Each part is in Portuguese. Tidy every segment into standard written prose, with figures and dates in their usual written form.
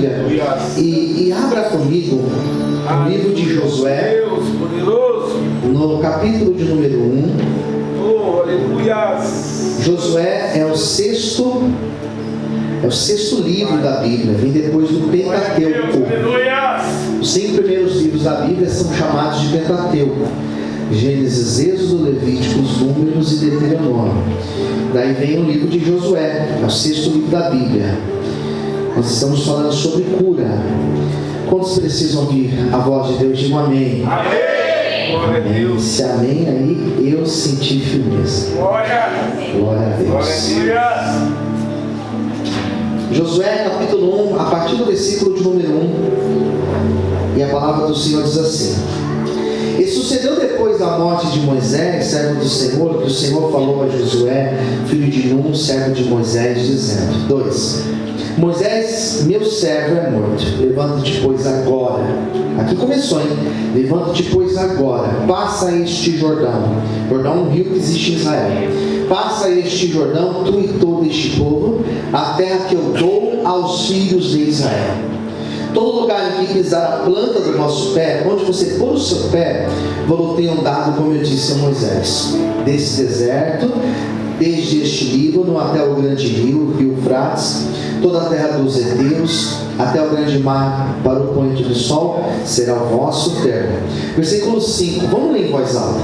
E abra comigo o livro de Josué, no capítulo de número 1. Josué é o sexto livro da Bíblia, vem depois do Pentateuco. Os 5 primeiros livros da Bíblia são chamados de Pentateuco: Gênesis, Êxodo, Levíticos, Números e Deuteronômio. Daí vem o livro de Josué, é o 6º livro da Bíblia. Nós estamos falando sobre cura. Quantos precisam ouvir a voz de Deus? Digam amém. Amém. Glória a Deus. Se amém aí, eu senti firmeza. Glória a Deus. Josué capítulo 1, a partir do versículo de número 1. E a palavra do Senhor diz assim: E sucedeu depois da morte de Moisés, servo do Senhor, que o Senhor falou a Josué, filho de Nun, servo de Moisés, dizendo: 2. Moisés, meu servo, é morto. Levanta-te, pois, agora. Aqui começou, hein? Levanta-te, pois, agora. Passa este Jordão. Jordão é um rio que existe em Israel. Passa este Jordão, tu e todo este povo, a terra que eu dou aos filhos de Israel. Todo lugar em que pisar a planta do vosso pé, onde você pôr o seu pé, vou tenho dado, como eu disse a Moisés. Desse deserto, desde este Líbano até o grande rio Eufrates, toda a terra dos heteus, até o grande mar, para o poente do sol, será o vosso termo. Versículo 5, vamos ler em voz alta.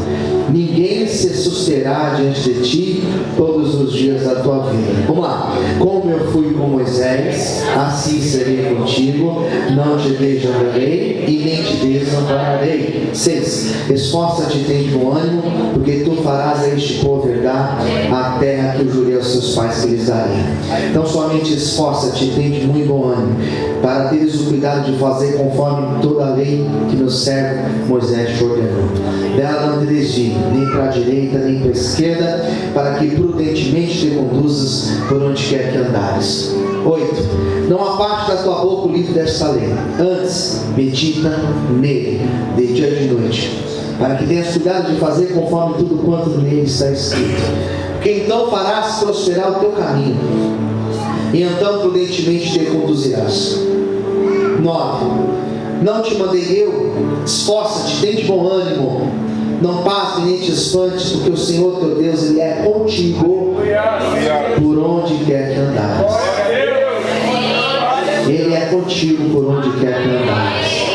Ninguém se susterá diante de ti todos os dias da tua vida. Vamos lá. Como eu fui com Moisés, assim serei contigo. Não te desampararei e nem te desampararei. 6. Esforça-te e tem bom ânimo, porque tu farás a este povo herdar a terra que eu jurei aos seus pais que lhes daria. Então somente esforça-te e tem de muito bom ânimo, para teres o cuidado de fazer conforme toda a lei que meu servo Moisés te ordenou. Dela não te desvie, nem para a direita, nem para a esquerda, para que prudentemente te conduzas por onde quer que andares. 8. Não aparte da tua boca o livro desta lei, antes medita nele, de dia e de noite, para que tenhas cuidado de fazer conforme tudo quanto nele está escrito. Porque então farás prosperar o teu caminho, e então prudentemente te conduzirás. 9. Não te mandei eu? Esforça-te, tem de bom ânimo, não passe nem te espantes, porque o Senhor teu Deus, Ele é contigo por onde quer que andares. Ele é contigo por onde quer que andares.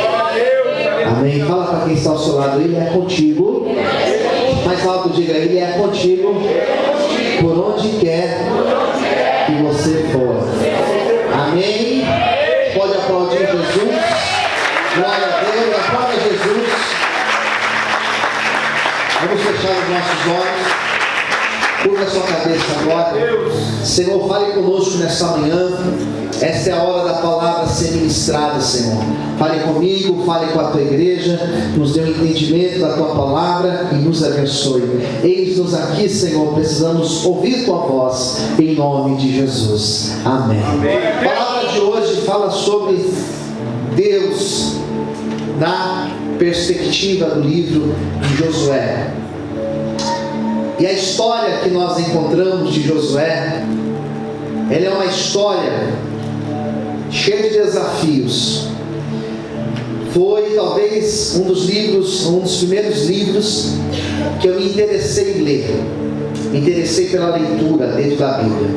Amém? Fala para quem está ao seu lado: Ele é contigo. Mais alto, diga: Ele é contigo por onde quer que você for. Amém? Pode aplaudir Jesus. Glória a Deus. Aplauda Jesus. Vamos fechar os nossos olhos. Curva a sua cabeça agora. Senhor, fale conosco nessa manhã. Esta é a hora da palavra ser ministrada, Senhor. Fale comigo, fale com a tua igreja, nos dê um entendimento da tua palavra e nos abençoe. Eis-nos aqui, Senhor, precisamos ouvir tua voz, em nome de Jesus. Amém. A palavra de hoje fala sobre Deus na perspectiva do livro de Josué. E a história que nós encontramos de Josué, ela é uma história cheia de desafios. Foi talvez um dos primeiros livros que eu me interessei em ler. Me interessei pela leitura dentro da Bíblia.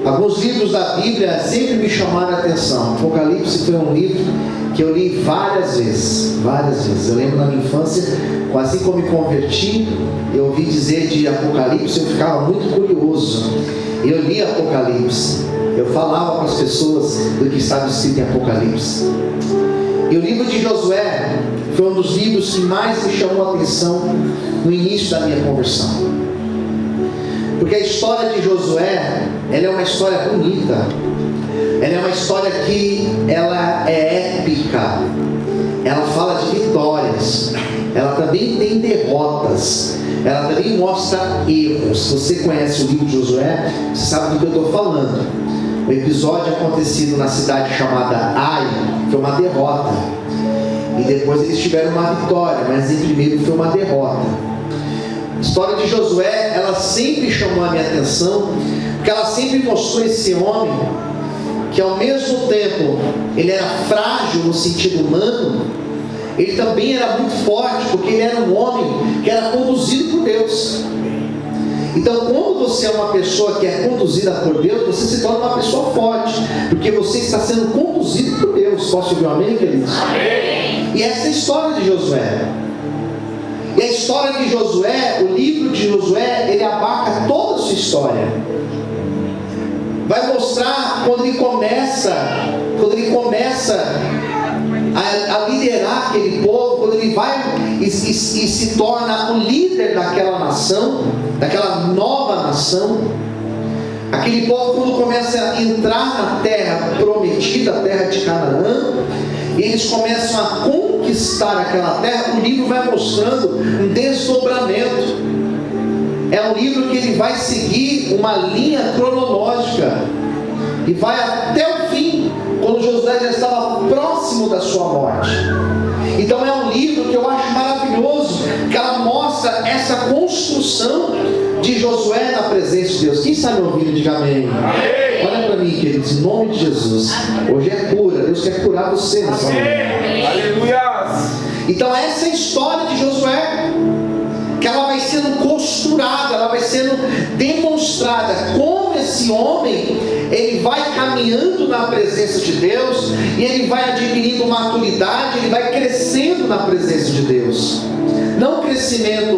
Alguns livros da Bíblia sempre me chamaram a atenção. Apocalipse foi um livro que eu li várias vezes. Eu lembro na minha infância, assim como me converti, eu ouvi dizer de Apocalipse, eu ficava muito curioso. Eu li Apocalipse, eu falava com as pessoas do que estava escrito em Apocalipse. E o livro de Josué foi um dos livros que mais me chamou a atenção no início da minha conversão. Porque a história de Josué, ela é uma história bonita. Ela é uma história que ela é épica. Ela fala de vitórias. Ela também tem derrotas. Ela também mostra erros. Se você conhece o livro de Josué, você sabe do que eu estou falando. O episódio acontecido na cidade chamada Ai foi uma derrota. E depois eles tiveram uma vitória, mas em primeiro foi uma derrota. A história de Josué, ela sempre chamou a minha atenção, porque ela sempre mostrou esse homem que ao mesmo tempo ele era frágil no sentido humano, ele também era muito forte, porque ele era um homem que era conduzido por Deus. Então, quando você é uma pessoa que é conduzida por Deus, você se torna uma pessoa forte, porque você está sendo conduzido por Deus. Posso ouvir um amém, queridos? Amém. E essa é a história de Josué. E a história de Josué, o livro de Josué, ele abarca toda a sua história. Vai mostrar quando ele começa a liderar aquele povo, quando ele vai e se torna o líder daquela nação, daquela nova nação. Aquele povo, quando começa a entrar na terra prometida, a terra de Canaã, e eles começam a conquistar aquela terra, o livro vai mostrando um desdobramento. É um livro que ele vai seguir uma linha cronológica e vai até o fim, quando Josué já estava próximo da sua morte. Então é um livro que eu acho maravilhoso, que ela mostra essa construção de Josué na presença de Deus. Quem está me ouvindo, diga amém. Amém. Olha para mim, queridos, em nome de Jesus. Hoje é cura, Deus quer curar você nessa manhã. Aleluia. Então essa é a história de Josué, que ela vai sendo costurada, ela vai sendo demonstrada como esse homem, ele vai caminhando na presença de Deus, e ele vai adquirindo maturidade, ele vai crescendo na presença de Deus. Não crescimento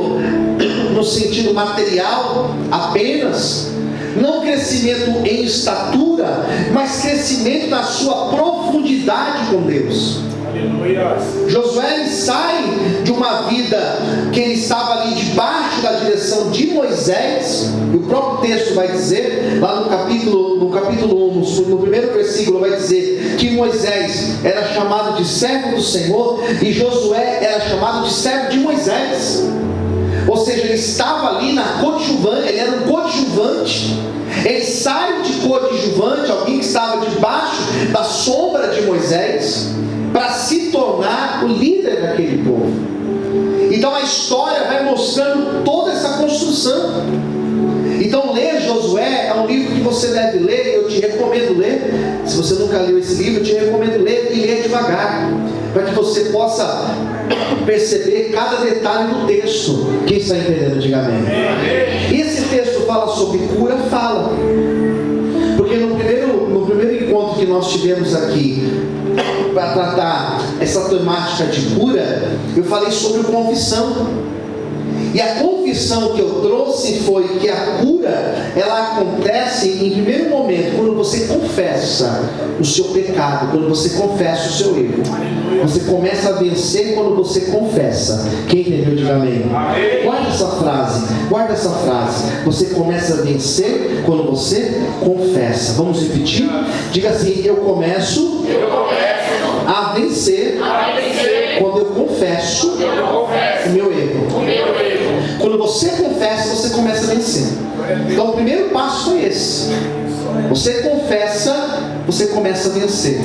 no sentido material apenas, não crescimento em estatura, mas crescimento na sua profundidade com Deus. Josué, ele sai de uma vida que ele estava ali debaixo da direção de Moisés, e o próprio texto vai dizer, lá no capítulo 1, no primeiro versículo, vai dizer que Moisés era chamado de servo do Senhor, e Josué era chamado de servo de Moisés. Ou seja, ele estava ali na coadjuvante, ele era um coadjuvante. Ele sai de coadjuvante, alguém que estava debaixo da sombra de Moisés, para se tornar o líder daquele povo. Então a história vai mostrando toda essa construção. Então ler Josué é um livro que você deve ler, eu te recomendo ler. Se você nunca leu esse livro, eu te recomendo ler e ler devagar, para que você possa perceber cada detalhe do texto. Quem está entendendo, diga amém. E esse texto fala sobre cura, fala. Porque no primeiro encontro que nós tivemos aqui, para tratar essa temática de cura, eu falei sobre confissão. E a confissão que eu trouxe foi que a cura, ela acontece em primeiro momento, quando você confessa o seu pecado, quando você confessa o seu erro. Você começa a vencer quando você confessa. Quem entendeu, diga amém. Guarda essa frase. Você começa a vencer quando você confessa. Vamos repetir? Diga assim: eu começo a vencer quando eu confesso o meu erro. Quando você confessa, você começa a vencer. Então o primeiro passo foi esse. Você confessa, você começa a vencer.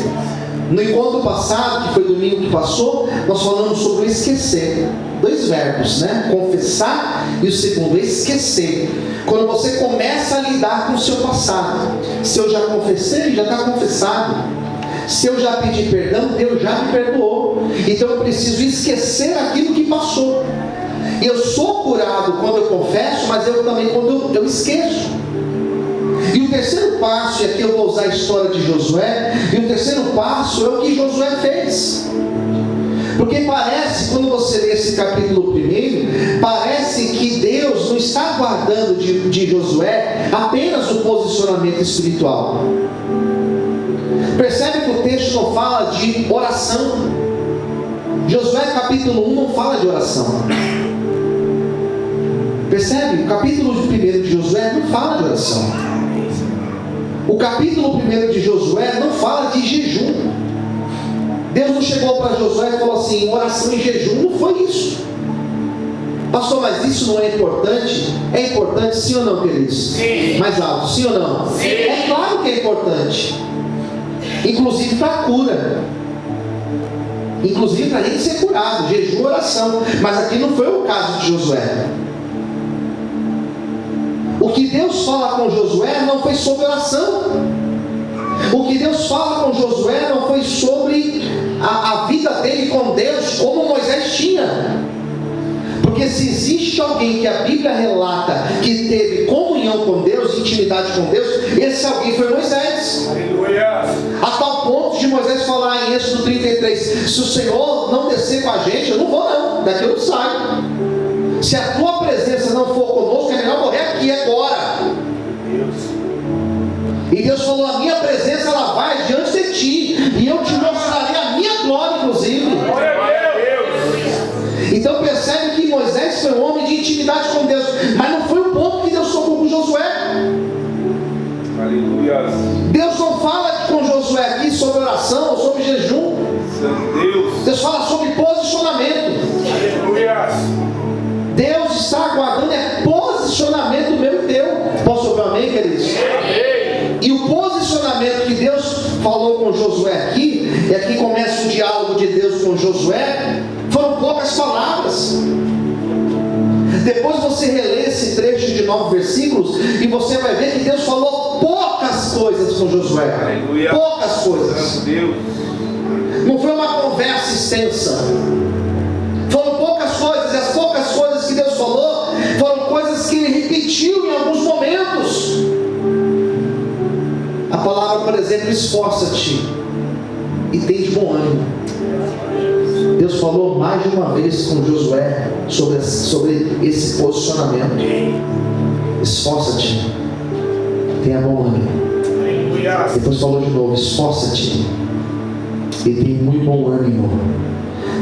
No encontro passado, que foi domingo que passou, nós falamos sobre o esquecer. 2 verbos, né? Confessar, e o segundo, esquecer. Quando você começa a lidar com o seu passado. Se eu já confessei, já está confessado. Se eu já pedi perdão, Deus já me perdoou. Então eu preciso esquecer aquilo que passou. Eu sou curado quando eu confesso, mas eu também quando eu esqueço. E o terceiro passo, e aqui eu vou usar a história de Josué, e o terceiro passo é o que Josué fez. Porque parece, quando você lê esse capítulo 1, parece que Deus não está guardando de Josué apenas o posicionamento espiritual. Percebe que o texto não fala de oração. Josué capítulo 1 não fala de oração. Percebe? O capítulo 1 de Josué não fala de oração. O capítulo 1 de Josué não fala de jejum. Deus não chegou para Josué e falou assim: oração e jejum. Não foi isso. Pastor, mas isso não é importante? É importante, sim ou não, queridos? Sim. Mais alto, sim ou não? Sim. É claro que é importante. Inclusive para a cura. Inclusive para a gente ser curado. Jejum e oração. Mas aqui não foi o caso de Josué. O que Deus fala com Josué não foi sobre oração. O que Deus fala com Josué não foi sobre a vida dele com Deus como Moisés tinha. Porque se existe alguém que a Bíblia relata que teve comunhão com Deus, intimidade com Deus, esse alguém foi Moisés. Aleluia. A tal ponto de Moisés falar em Êxodo 33: se o Senhor não descer com a gente, eu não vou não, daqui eu não saio. Se a tua presença não for conosco, é melhor morrer aqui agora. E Deus falou: a minha presença ela vai diante de ti, e eu te mostrarei a minha glória, inclusive. Então percebe que Moisés foi um homem de intimidade com Deus, mas não foi o ponto que Deus tocou com Josué. Aleluia. Deus não fala com Josué aqui sobre oração ou sobre jejum. Deus fala sobre posicionamento. Aleluia. Deus está aguardando posicionamento meu e teu. Posso ouvir amém, queridos? Amém. E o posicionamento que Deus falou com Josué aqui, é que começa o diálogo de Deus com Josué. Foram poucas palavras. Depois você relê esse trecho de 9 versículos e você vai ver que Deus falou poucas coisas com Josué. Aleluia. Poucas coisas. Não foi uma conversa extensa. Foram poucas coisas. E as poucas coisas que Deus falou foram coisas que Ele repetiu em alguns momentos. A palavra, por exemplo, esforça-te e tem de bom ânimo. Deus falou mais de uma vez com Josué sobre esse posicionamento. Esforça-te, tenha bom ânimo. Depois falou de novo: esforça-te e tem muito bom ânimo.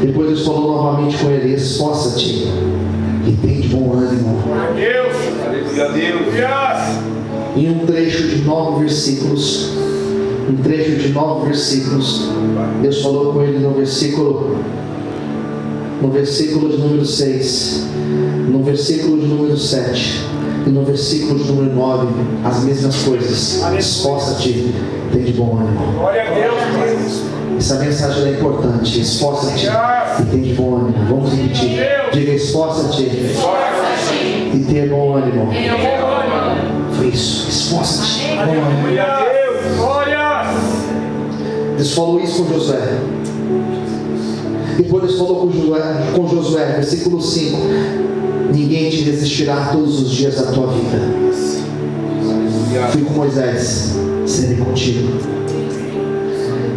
Depois Deus falou novamente com ele: esforça-te e tem de bom ânimo. Em um trecho de 9 versículos, Deus falou com ele no versículo de número 6, no versículo de número 7 e no versículo de número 9, as mesmas coisas. Esforça-te, tem de bom ânimo. Glória a Deus. Essa mensagem é importante. Esforça-te e tem de bom ânimo. Vamos repetir. Diga: esforça-te e tenha bom ânimo. Foi isso. Esforça-te. Bom ânimo. Glória. Deus falou isso com Josué. Depois Deus falou com Josué, versículo 5: ninguém te resistirá todos os dias da tua vida. Fui com Moisés, serei contigo.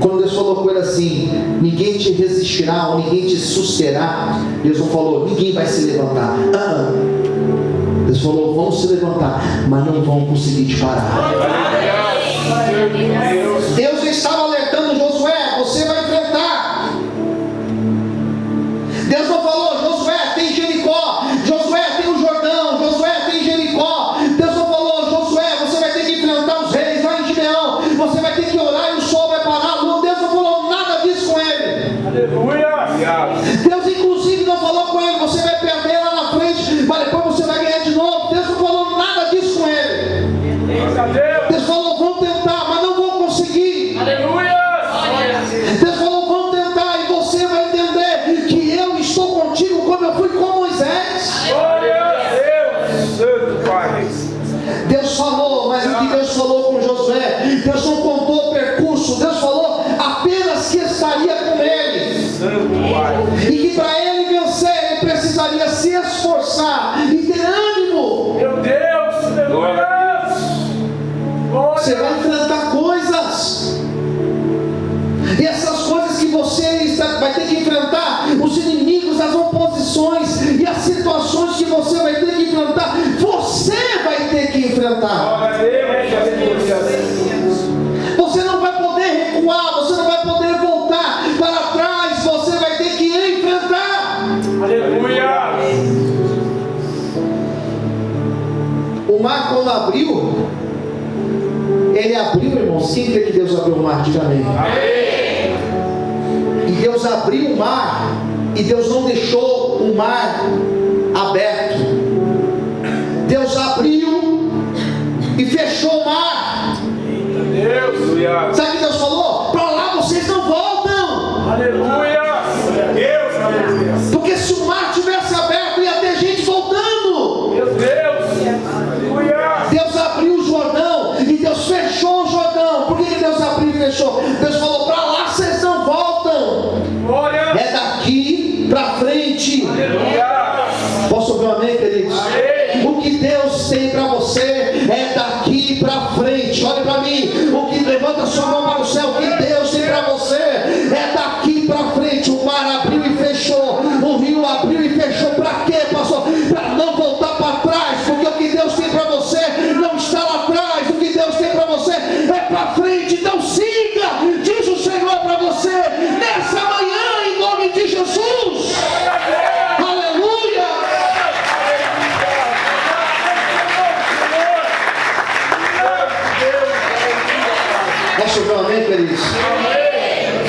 Quando Deus falou com ele assim: ninguém te resistirá ou ninguém te susterá, Deus não falou: ninguém vai se levantar. Deus falou: vão se levantar, mas não vão conseguir te parar. Deus estava alertando Josué: você vai enfrentar. Deus não falou: Josué, tem Jericó, Josué, tem o Jordão, Josué, tem Jericó. Deus não falou: Josué, você vai ter que enfrentar os reis lá em Gibeão, você vai ter que orar e o sol vai parar. Deus não falou nada disso com ele. Aleluia. Deus inclusive não falou com ele: você vai perder lá na frente, mas depois você vai ganhar de novo. Deus não falou nada disso com ele. Deus falou: vão tentar, mas não vão conseguir. Aleluia. Deus falou: vão tentar, e você vai entender que eu estou contigo como eu fui com Moisés. Glória a Deus. Santo Pai. Deus falou, mas o que Deus falou com Josué, Deus não contou o percurso. Deus falou apenas que estaria com ele, Santo Pai. e que para ele vencer ele precisaria se esforçar e ter ânimo. Meu Deus. Glória a Deus. Você vai enfrentar coisas, e essas coisas que você vai ter que enfrentar, os inimigos, as oposições e as situações que você vai ter que enfrentar, você vai ter que enfrentar. Glória a Deus. Você não vai poder recuar, você não vai poder voltar para trás, você vai ter que enfrentar. Aleluia. O mar, quando abriu, ele abriu, irmãos. Quem crê que Deus abriu o mar? Diga amém. Amém. E Deus abriu o mar, e Deus não deixou o mar aberto. Deus abriu e fechou o mar. Deus. Sabe o que Deus falou? Para lá vocês não voltam. Aleluia. Deus. Aleluia. Porque se o mar tivesse aberto, ia ter gente voltando. Meu Deus. Aleluia. Deus abriu o Jordão e Deus fechou o Jordão. Por que Deus abriu?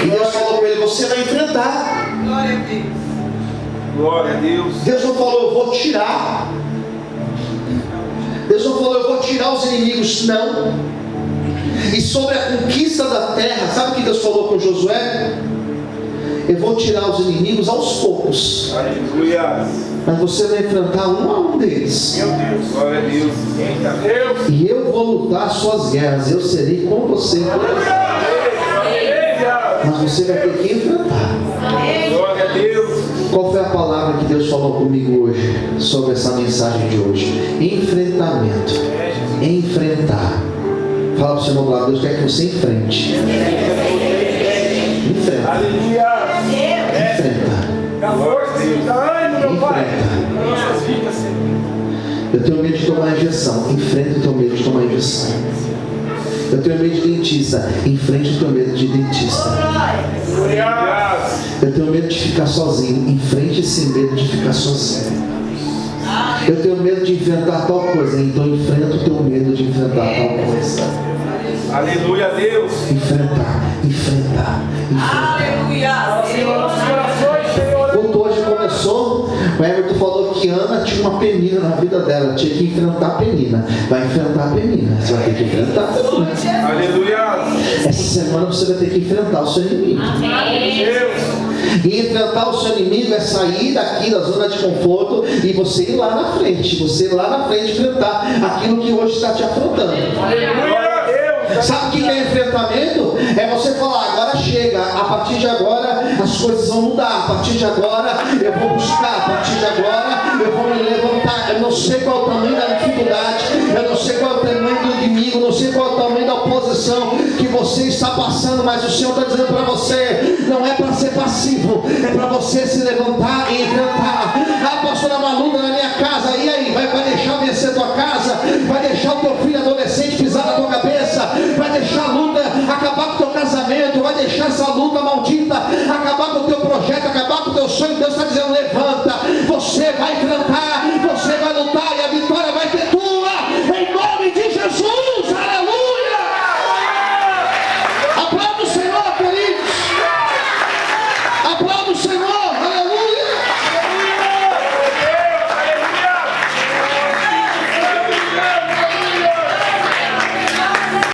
E Deus falou com ele: você vai enfrentar. Glória a Deus. Glória a Deus. Deus não falou: eu vou tirar. Deus não falou: eu vou tirar os inimigos. Não. E sobre a conquista da terra, sabe o que Deus falou com Josué? Eu vou tirar os inimigos aos poucos. Aleluia. Mas você vai enfrentar um a um deles. Meu Deus. Glória a Deus. Eita Deus. E eu vou lutar suas guerras. Eu serei com você. Mas você vai ter que enfrentar. Glória a Deus. Qual foi a palavra que Deus falou comigo hoje sobre essa mensagem de hoje? Enfrentamento. Enfrentar. Fala para o seu irmão do lado: Deus quer que você enfrente. Enfrenta. Aleluia. Enfrenta. Dá força, dá ânimo, meu Pai. Enfrenta. Nossas vidas, Senhor. Eu tenho medo de tomar injeção. Enfrenta o teu medo de tomar injeção. Eu tenho medo de dentista. Enfrente o teu medo de dentista. Glória. Eu tenho medo de ficar sozinho. Enfrente esse medo de ficar sozinho. Eu tenho medo de enfrentar tal coisa. Então enfrenta o teu medo de enfrentar tal coisa. Aleluia, Deus. Enfrentar, enfrentar, enfrentar. Aleluia. O culto hoje começou. O Everton falou que Ana tinha uma penina na vida dela. Tinha que enfrentar a penina. Vai enfrentar a penina. Você vai ter que enfrentar a penina. Aleluia. Essa semana você vai ter que enfrentar o seu inimigo. Deus. E enfrentar o seu inimigo é sair daqui da zona de conforto e você ir lá na frente. Você ir lá na frente enfrentar aquilo que hoje está te afrontando. Aleluia. Sabe o que é enfrentamento? É você falar: agora chega, a partir de agora as coisas vão mudar, a partir de agora eu vou buscar, a partir de agora eu vou me levantar. Eu não sei qual é o tamanho da dificuldade, eu não sei qual é o tamanho do inimigo, não sei qual é o tamanho da oposição que você está passando, mas o Senhor está dizendo para você: não é para ser passivo, é para você se levantar e enfrentar. Ah, pastora Maluda, na minha casa, e aí? Vai deixar vencer tua casa? Vai deixar o teu filho adolescente pisar na tua cabeça? Vai deixar a luta acabar com o teu casamento? Vai deixar essa luta maldita